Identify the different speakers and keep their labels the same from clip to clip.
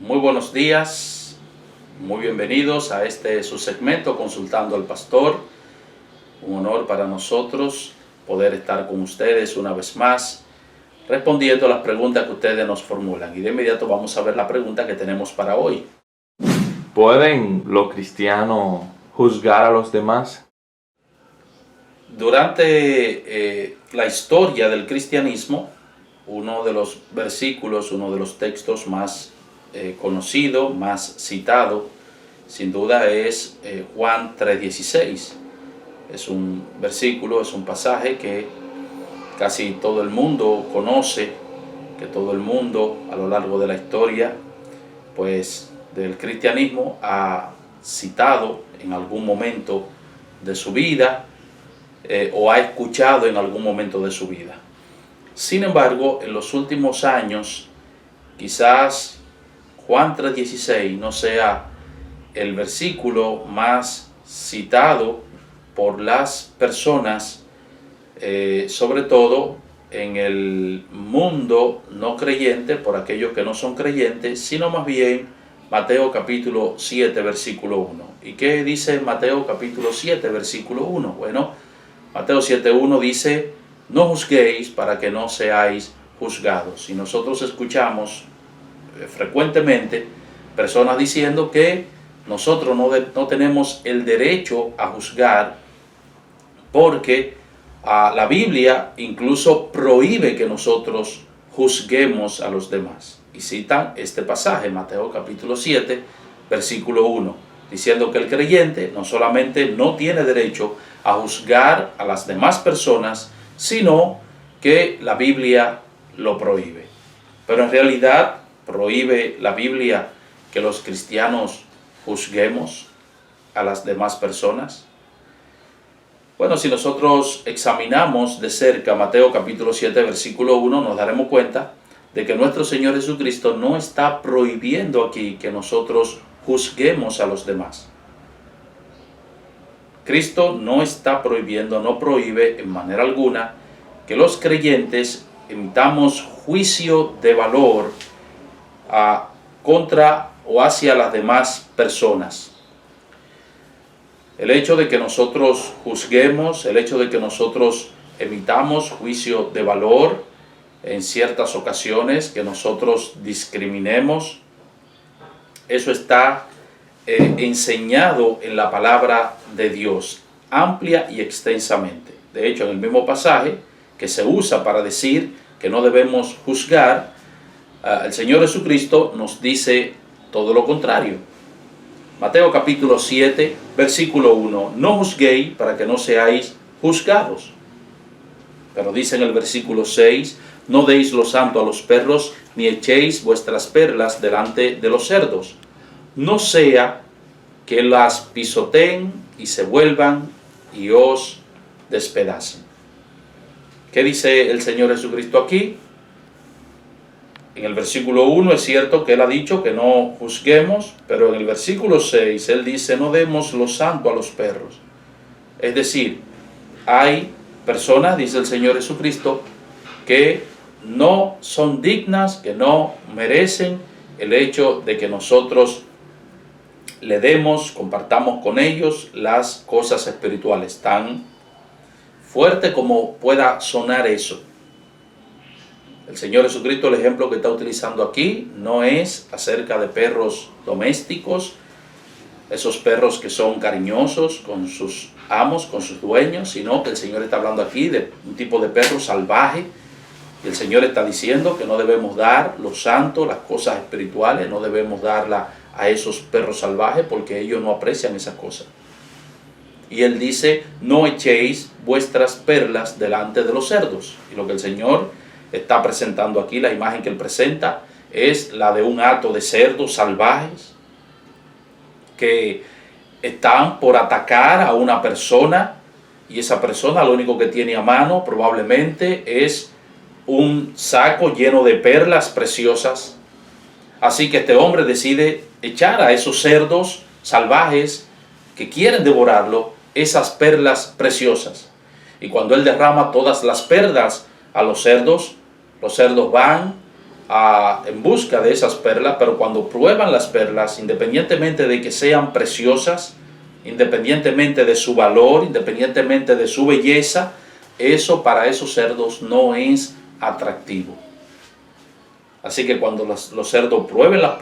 Speaker 1: Muy buenos días, muy bienvenidos a su segmento Consultando al Pastor. Un honor para nosotros poder estar con ustedes una vez más, respondiendo a las preguntas que ustedes nos formulan. Y de inmediato vamos a ver la pregunta que tenemos para hoy.
Speaker 2: ¿Pueden los cristianos juzgar a los demás?
Speaker 1: Durante la historia del cristianismo, uno de los versículos, uno de los textos más conocido, más citado, sin duda es Juan 3:16. Es un versículo, es un pasaje que casi todo el mundo conoce, que todo el mundo a lo largo de la historia pues del cristianismo ha citado en algún momento de su vida o ha escuchado en algún momento de su vida. Sin embargo, en los últimos años, quizás Juan 3:16 no sea el versículo más citado por las personas, sobre todo en el mundo no creyente, por aquellos que no son creyentes, sino más bien Mateo capítulo 7, versículo 1. ¿Y qué dice Mateo capítulo 7, versículo 1? Bueno, Mateo 7:1 dice: no juzguéis para que no seáis juzgados. Y nosotros escuchamos frecuentemente personas diciendo que nosotros no tenemos el derecho a juzgar porque la Biblia incluso prohíbe que nosotros juzguemos a los demás. Y citan este pasaje, Mateo capítulo 7, versículo 1, diciendo que el creyente no solamente no tiene derecho a juzgar a las demás personas, sino que la Biblia lo prohíbe. Pero en realidad, ¿prohíbe la Biblia que los cristianos juzguemos a las demás personas? Bueno, si nosotros examinamos de cerca Mateo capítulo 7, versículo 1, nos daremos cuenta de que nuestro Señor Jesucristo no está prohibiendo aquí que nosotros juzguemos a los demás. Cristo no está prohibiendo, no prohíbe en manera alguna que los creyentes emitamos juicio de valor contra o hacia las demás personas. El hecho de que nosotros juzguemos, el hecho de que nosotros emitamos juicio de valor en ciertas ocasiones, que nosotros discriminemos, eso está enseñado en la palabra de Dios, amplia y extensamente. De hecho, en el mismo pasaje que se usa para decir que no debemos juzgar, el Señor Jesucristo nos dice todo lo contrario. Mateo capítulo 7, versículo 1, no juzguéis para que no seáis juzgados. Pero dice en el versículo 6, no deis lo santo a los perros, ni echéis vuestras perlas delante de los cerdos, no sea que las pisoteen y se vuelvan y os despedacen. ¿Qué dice el Señor Jesucristo aquí? En el versículo 1 es cierto que Él ha dicho que no juzguemos, pero en el versículo 6 Él dice: no demos lo santo a los perros. Es decir, hay personas, dice el Señor Jesucristo, que no son dignas, que no merecen el hecho de que nosotros le demos, compartamos con ellos las cosas espirituales. Tan fuerte como pueda sonar eso, el Señor Jesucristo, el ejemplo que está utilizando aquí no es acerca de perros domésticos, esos perros que son cariñosos con sus amos, con sus dueños, sino que el Señor está hablando aquí de un tipo de perro salvaje. Y el Señor está diciendo que no debemos dar lo santo, las cosas espirituales, no debemos darla a esos perros salvajes porque ellos no aprecian esas cosas. Y Él dice: no echéis vuestras perlas delante de los cerdos. Y lo que el Señor está presentando aquí, la imagen que Él presenta, es la de un hato de cerdos salvajes que están por atacar a una persona, y esa persona lo único que tiene a mano probablemente es un saco lleno de perlas preciosas. Así que este hombre decide echar a esos cerdos salvajes que quieren devorarlo esas perlas preciosas. Y cuando Él derrama todas las perlas a los cerdos van en busca de esas perlas, pero cuando prueban las perlas, independientemente de que sean preciosas, independientemente de su valor, independientemente de su belleza, eso para esos cerdos no es atractivo. Así que cuando los cerdos prueben las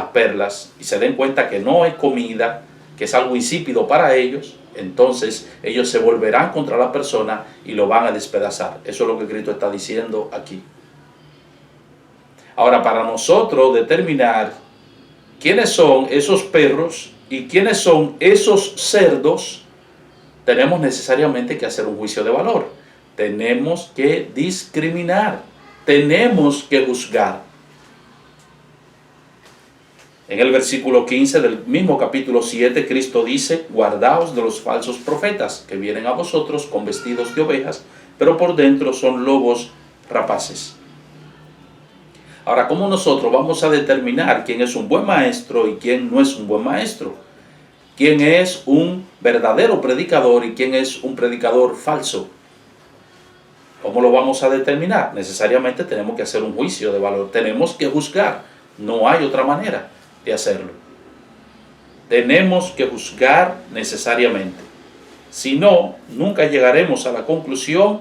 Speaker 1: perlas y se den cuenta que no es comida, que es algo insípido para ellos, entonces ellos se volverán contra la persona y lo van a despedazar. Eso es lo que Cristo está diciendo aquí. Ahora, para nosotros determinar quiénes son esos perros y quiénes son esos cerdos, tenemos necesariamente que hacer un juicio de valor. Tenemos que discriminar. Tenemos que juzgar. En el versículo 15 del mismo capítulo 7, Cristo dice: guardaos de los falsos profetas que vienen a vosotros con vestidos de ovejas, pero por dentro son lobos rapaces. Ahora, ¿cómo nosotros vamos a determinar quién es un buen maestro y quién no es un buen maestro? ¿Quién es un verdadero predicador y quién es un predicador falso? ¿Cómo lo vamos a determinar? Necesariamente tenemos que hacer un juicio de valor. Tenemos que juzgar. No hay otra manera de hacerlo. Tenemos que juzgar necesariamente. Si no, nunca llegaremos a la conclusión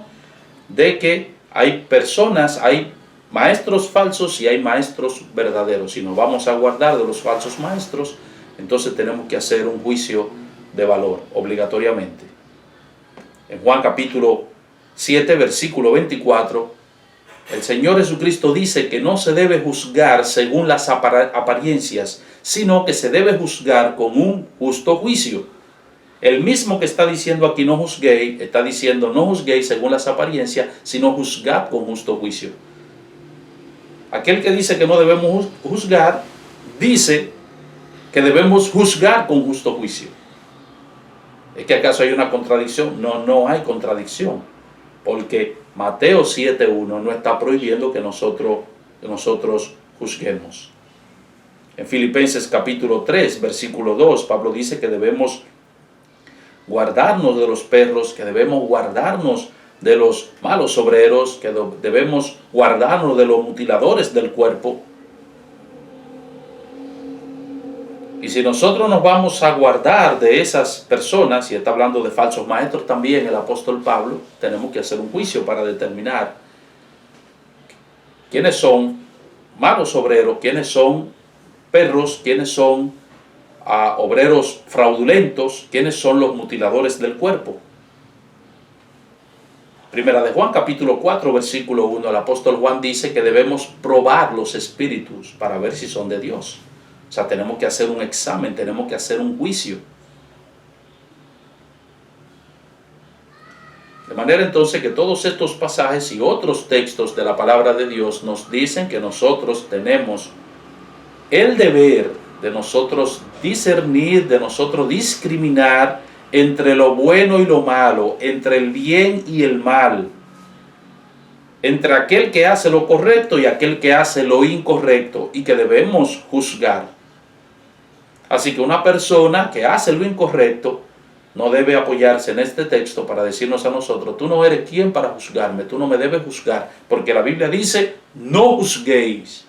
Speaker 1: de que hay personas, hay maestros falsos y hay maestros verdaderos. Si nos vamos a guardar de los falsos maestros, entonces tenemos que hacer un juicio de valor, obligatoriamente. En Juan capítulo 7, versículo 24, el Señor Jesucristo dice que no se debe juzgar según las apariencias, sino que se debe juzgar con un justo juicio. El mismo que está diciendo aquí no juzguéis, está diciendo no juzguéis según las apariencias, sino juzgad con justo juicio. Aquel que dice que no debemos juzgar, dice que debemos juzgar con justo juicio. ¿Es que acaso hay una contradicción? No, no hay contradicción, porque Mateo 7:1 no está prohibiendo que nosotros juzguemos. En Filipenses capítulo 3, versículo 2, Pablo dice que debemos guardarnos de los perros, que debemos guardarnos de los malos obreros, que debemos guardarnos de los mutiladores del cuerpo. Y si nosotros nos vamos a guardar de esas personas, y está hablando de falsos maestros también el apóstol Pablo, tenemos que hacer un juicio para determinar quiénes son malos obreros, quiénes son perros, quiénes son obreros fraudulentos, quiénes son los mutiladores del cuerpo. Primera de Juan capítulo 4 versículo 1, el apóstol Juan dice que debemos probar los espíritus para ver si son de Dios. O sea, tenemos que hacer un examen, tenemos que hacer un juicio. De manera entonces que todos estos pasajes y otros textos de la palabra de Dios nos dicen que nosotros tenemos el deber de nosotros discernir, de nosotros discriminar entre lo bueno y lo malo, entre el bien y el mal, entre aquel que hace lo correcto y aquel que hace lo incorrecto, y que debemos juzgar. Así que una persona que hace lo incorrecto no debe apoyarse en este texto para decirnos a nosotros: tú no eres quien para juzgarme, tú no me debes juzgar, porque la Biblia dice: no juzguéis.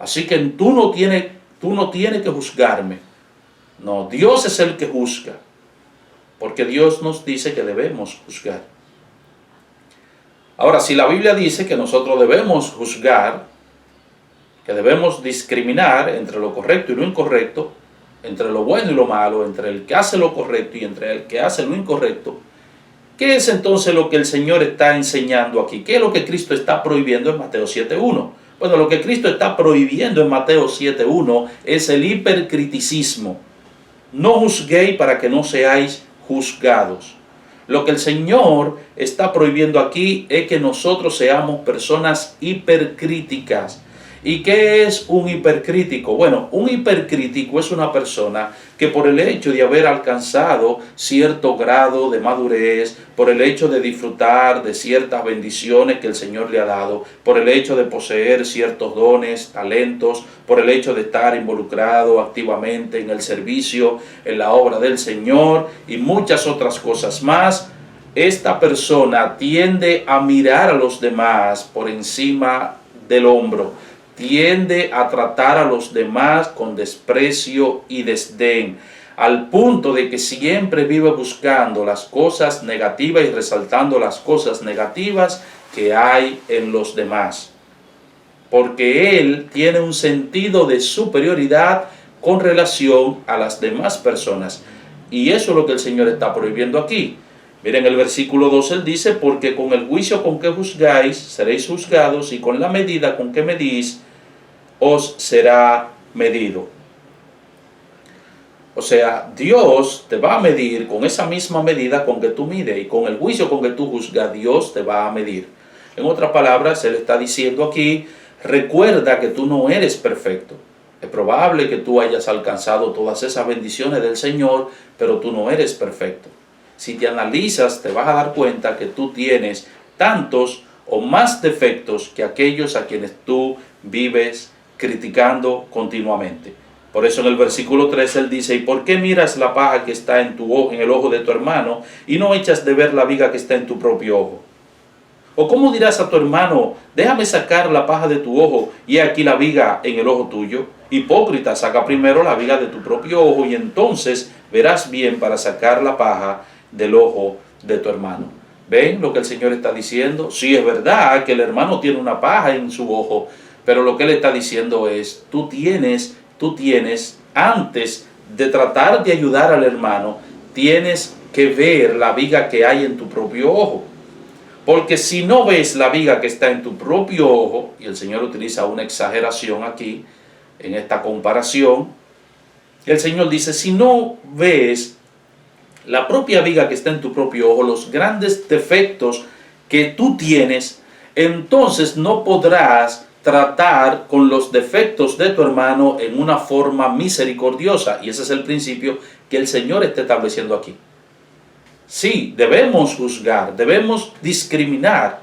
Speaker 1: Así que tú no tienes que juzgarme. No, Dios es el que juzga, porque Dios nos dice que debemos juzgar. Ahora, si la Biblia dice que nosotros debemos juzgar, que debemos discriminar entre lo correcto y lo incorrecto, entre lo bueno y lo malo, entre el que hace lo correcto y entre el que hace lo incorrecto, ¿qué es entonces lo que el Señor está enseñando aquí? ¿Qué es lo que Cristo está prohibiendo en Mateo 7:1? Bueno, lo que Cristo está prohibiendo en Mateo 7:1 es el hipercriticismo. No juzguéis para que no seáis juzgados. Lo que el Señor está prohibiendo aquí es que nosotros seamos personas hipercríticas. ¿Y qué es un hipercrítico? Bueno, un hipercrítico es una persona que por el hecho de haber alcanzado cierto grado de madurez, por el hecho de disfrutar de ciertas bendiciones que el Señor le ha dado, por el hecho de poseer ciertos dones, talentos, por el hecho de estar involucrado activamente en el servicio, en la obra del Señor y muchas otras cosas más, esta persona tiende a mirar a los demás por encima del hombro, tiende a tratar a los demás con desprecio y desdén, al punto de que siempre vive buscando las cosas negativas y resaltando las cosas negativas que hay en los demás. Porque él tiene un sentido de superioridad con relación a las demás personas. Y eso es lo que el Señor está prohibiendo aquí. Miren el versículo 2, él dice, porque con el juicio con que juzgáis, seréis juzgados, y con la medida con que medís, os será medido. O sea, Dios te va a medir con esa misma medida con que tú mides, y con el juicio con que tú juzgas, Dios te va a medir. En otras palabras, él está diciendo aquí, recuerda que tú no eres perfecto. Es probable que tú hayas alcanzado todas esas bendiciones del Señor, pero tú no eres perfecto. Si te analizas, te vas a dar cuenta que tú tienes tantos o más defectos que aquellos a quienes tú vives criticando continuamente. Por eso en el versículo 3 él dice, ¿y por qué miras la paja que está en el ojo de tu hermano y no echas de ver la viga que está en tu propio ojo? ¿O cómo dirás a tu hermano, déjame sacar la paja de tu ojo y he aquí la viga en el ojo tuyo? Hipócrita, saca primero la viga de tu propio ojo y entonces verás bien para sacar la paja del ojo de tu hermano. ¿Ven lo que el Señor está diciendo? Sí, es verdad que el hermano tiene una paja en su ojo, pero lo que él está diciendo es, tú tienes, antes de tratar de ayudar al hermano, tienes que ver la viga que hay en tu propio ojo. Porque si no ves la viga que está en tu propio ojo, y el Señor utiliza una exageración aquí, en esta comparación, el Señor dice, si no ves la propia viga que está en tu propio ojo, los grandes defectos que tú tienes, entonces no podrás tratar con los defectos de tu hermano en una forma misericordiosa. Y ese es el principio que el Señor está estableciendo aquí. Sí, debemos juzgar, debemos discriminar,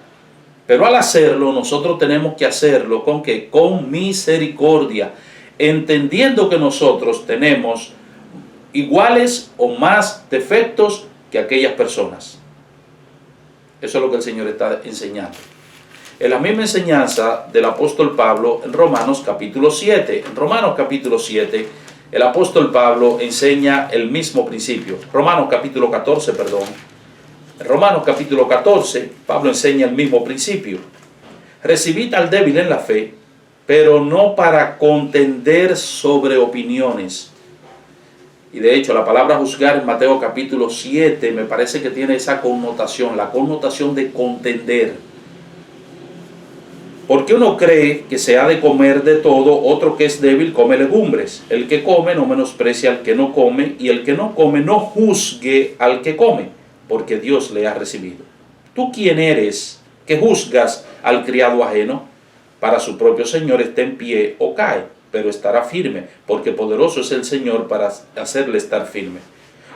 Speaker 1: pero al hacerlo nosotros tenemos que hacerlo ¿con qué? Con misericordia, entendiendo que nosotros tenemos iguales o más defectos que aquellas personas. Eso es lo que el Señor está enseñando. En la misma enseñanza del apóstol Pablo en Romanos capítulo 7. En Romanos capítulo 7, el apóstol Pablo enseña el mismo principio. Romanos capítulo 14, perdón. En Romanos capítulo 14, Pablo enseña el mismo principio. Recibid al débil en la fe, pero no para contender sobre opiniones. Y de hecho la palabra juzgar en Mateo capítulo 7 me parece que tiene esa connotación, la connotación de contender. Porque uno cree que se ha de comer de todo, otro que es débil come legumbres. El que come no menosprecia al que no come, y el que no come no juzgue al que come, porque Dios le ha recibido. ¿Tú quién eres que juzgas al criado ajeno? Para su propio Señor esté en pie o cae, pero estará firme, porque poderoso es el Señor para hacerle estar firme.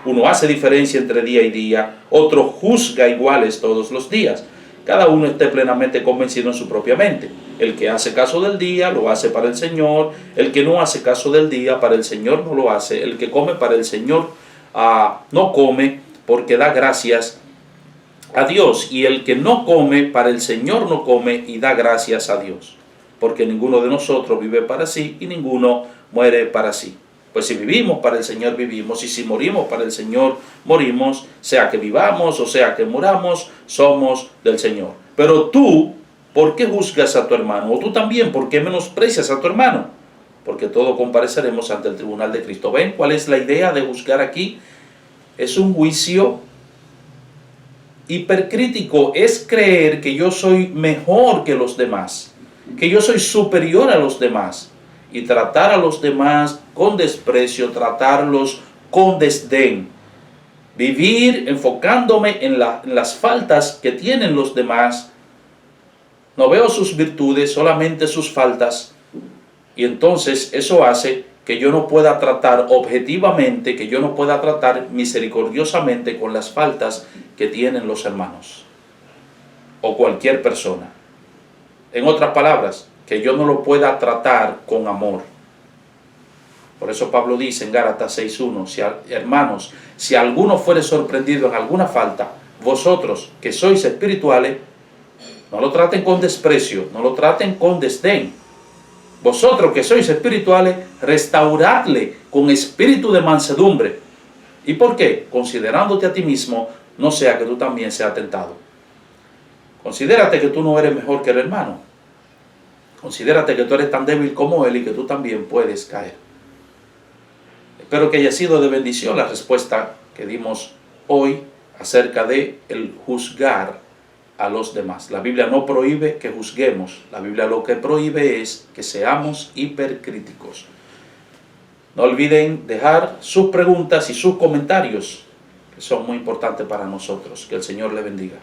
Speaker 1: Uno hace diferencia entre día y día, otro juzga iguales todos los días. Cada uno esté plenamente convencido en su propia mente. El que hace caso del día, lo hace para el Señor. El que no hace caso del día, para el Señor no lo hace. El que come para el Señor no come, porque da gracias a Dios. Y el que no come, para el Señor no come y da gracias a Dios. Porque ninguno de nosotros vive para sí y ninguno muere para sí. Pues si vivimos para el Señor vivimos, y si morimos para el Señor morimos, sea que vivamos o sea que muramos, somos del Señor. Pero tú, ¿por qué juzgas a tu hermano? O tú también, ¿por qué menosprecias a tu hermano? Porque todos compareceremos ante el tribunal de Cristo. ¿Ven cuál es la idea de juzgar aquí? Es un juicio hipercrítico, es creer que yo soy mejor que los demás, que yo soy superior a los demás, y tratar a los demás con desprecio, tratarlos con desdén. Vivir enfocándome en las faltas que tienen los demás. No veo sus virtudes, solamente sus faltas. Y entonces eso hace que yo no pueda tratar objetivamente, que yo no pueda tratar misericordiosamente con las faltas que tienen los hermanos o cualquier persona. En otras palabras, que yo no lo pueda tratar con amor. Por eso Pablo dice en Gálatas 6:1, hermanos, si alguno fuere sorprendido en alguna falta, vosotros que sois espirituales, no lo traten con desprecio, no lo traten con desdén. Vosotros que sois espirituales, restauradle con espíritu de mansedumbre. ¿Y por qué? Considerándote a ti mismo, no sea que tú también seas tentado. Considérate que tú no eres mejor que el hermano. Considérate que tú eres tan débil como él y que tú también puedes caer. Espero que haya sido de bendición la respuesta que dimos hoy acerca de el juzgar a los demás. La Biblia no prohíbe que juzguemos. La Biblia lo que prohíbe es que seamos hipercríticos. No olviden dejar sus preguntas y sus comentarios, que son muy importantes para nosotros. Que el Señor le bendiga.